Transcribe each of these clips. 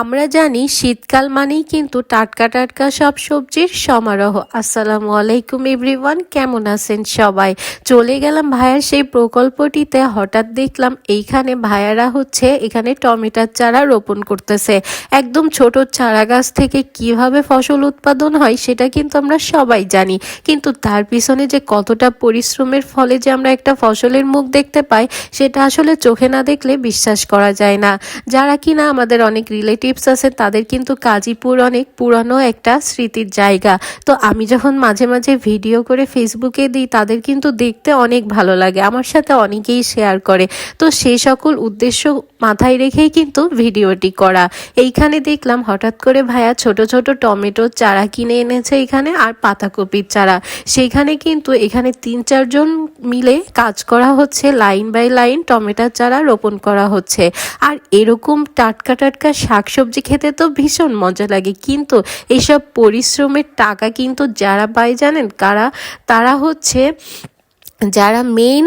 আমরা জানি শীতকাল মানেই কিন্তু টাটকা টাটকা সব সবজির সমারোহ। আসসালামু আলাইকুম এভরিওয়ান, কেমন আছেন সবাই? চলে গেলাম ভাইয়ার সেই প্রকল্পটিতে। হঠাৎ দেখলাম এইখানে ভাইয়ারা এখানে টমেটোর চারা রোপণ করতেছে। একদম ছোট চারা গাছ থেকে কিভাবে ফসল উৎপাদন হয় সেটা কিন্তু আমরা সবাই জানি, কিন্তু তার পিছনে যে কতটা পরিশ্রমের ফলে যে আমরা একটা ফসলের মুখ দেখতে পাই সেটা আসলে চোখে না দেখলে বিশ্বাস করা যায় না। যারা কিনা আমাদের অনেক রিলেটিভস আছে তাদের কিন্তু গাজীপুর অনেক পুরানো একটা স্মৃতির জায়গা। তো আমি যখন মাঝে মাঝে ভিডিও করে ফেসবুকে দিই তাদের কিন্তু দেখতে অনেক ভালো লাগে, আমার সাথে অনেকেই শেয়ার করে। তো সেই সকল উদ্দেশ্য মাথায় রেখেই কিন্তু ভিডিওটি করা। এইখানে দেখলাম হঠাৎ করে ভাইয়া ছোট ছোট টমেটোর চারা কিনে এনেছে এখানে, আর পাতাকপির চারা। সেইখানে কিন্তু এখানে 3-4 জন মিলে কাজ করা হচ্ছে, লাইন বাই লাইন টমেটোর চারা রোপণ করা হচ্ছে। আর এরকম টাটকা টাটকা শাকসবজি খেতে তো ভীষণ মজা লাগে, কিন্তু এইসব পরিশ্রমের টাকা কিন্তু যারা পায় জানেন কারা? তারা যারা মেইন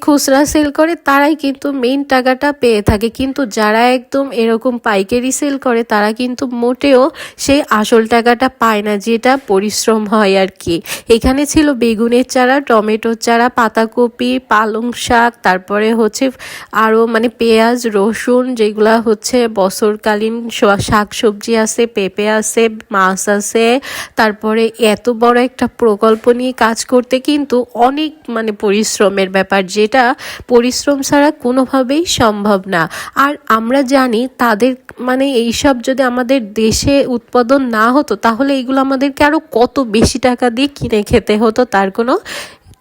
খুচরা সেল করে তারাই কিন্তু মেইন টাকাটা পেয়ে থাকে, কিন্তু যারা একদম এরকম পাইকারি সেল করে তারা কিন্তু মোটেও সেই আসল টাকাটা পায় না, যেটা পরিশ্রম হয় আর কি। এখানে ছিল বেগুনের চারা, টমেটোর চারা, পাতাকপি, পালং শাক, তারপরে আরও পেঁয়াজ, রসুন, যেগুলা বছরকালীন শাক সবজি আছে, পেঁপে আছে, মাছ আছে। তারপরে এত বড় একটা প্রকল্প নিয়ে কাজ করতে কিন্তু অনেক পরিশ্রমের ব্যাপার, যেটা পরিশ্রম ছাড়া কোনোভাবেই সম্ভব না। আর আমরা জানি তাদের এইসব যদি আমাদের দেশে উৎপাদন না হতো তাহলে এইগুলো আমাদেরকে আরো কত বেশি টাকা দিয়ে কিনে খেতে হতো, তার কোনো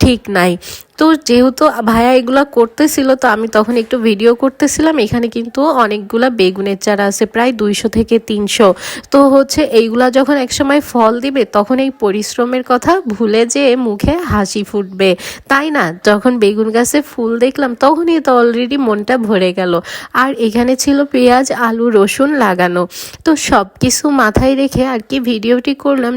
ঠিক নাই। তো যেহেতু ভাইয়া এগুলা করতেছিল তো আমি তখন একটু ভিডিও করতেছিলাম। এখানে কিন্তু অনেকগুলা বেগুনের চারা আছে, প্রায় 200 থেকে 300। তো এইগুলা যখন একসময় ফল দিবে তখন এই পরিশ্রমের কথা ভুলে যেয়ে মুখে হাসি ফুটবে, তাই না? যখন বেগুন গাছে ফুল দেখলাম তখনই তো অলরেডি মনটা ভরে গেল। আর এখানে ছিল পেঁয়াজ, আলু, রসুন লাগানো। তো সব কিছু মাথায় রেখে আর কি ভিডিওটি করলাম,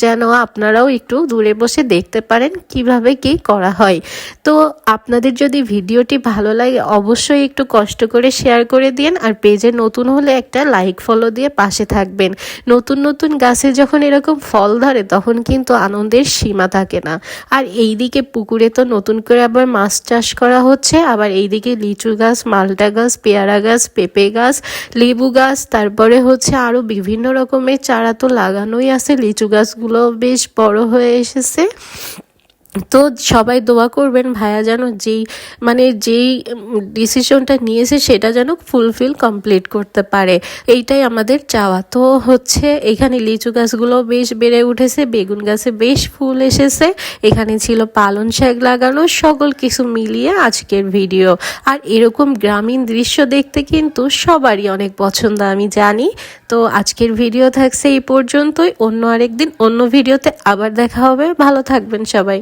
যেন আপনারাও একটু দূরে বসে দেখতে পারেন কিভাবে কি করা হয়। তো আপনাদের যদি ভিডিওটি ভালো লাগে অবশ্যই একটু কষ্ট করে শেয়ার করে দিন, আর পেজে নতুন হলে একটা লাইক ফলো দিয়ে পাশে থাকবেন। নতুন নতুন গাছে যখন এরকম ফল ধরে তখন কিন্তু আনন্দের সীমা থাকে না। আর এইদিকে পুকুরে তো নতুন করে আবার মাছ চাষ করা হচ্ছে, আবার এইদিকে লিচু গাছ, মালটা গাছ, পেয়ারা গাছ, পেঁপে গাছ, লেবু গাছ, তারপরে আরো বিভিন্ন রকমের চারা তো লাগানোই আছে। লিচু গাছগুলো বেশ বড় হয়ে এসেছে। তো সবাই দোয়া করবেন ভাইয়া যেন যেই ডিসিশনটা নিয়েছে সেটা যেন ফুলফিল কমপ্লিট করতে পারে, এইটাই আমাদের চাওয়া। তো এখানে লিচু গাছগুলো বেশ বেড়ে উঠেছে, বেগুন গাছে বেশ ফুল এসেছে, এখানে ছিল পালং শাক লাগানো, সকল কিছু মিলিয়ে আজকের ভিডিও। আর এরকম গ্রামীণ দৃশ্য দেখতে কিন্তু সবারই অনেক পছন্দ, আমি জানি। তো আজকের ভিডিও থাকছে এই পর্যন্তই, অন্য আরেকদিন অন্য ভিডিওতে আবার দেখা হবে। ভালো থাকবেন সবাই।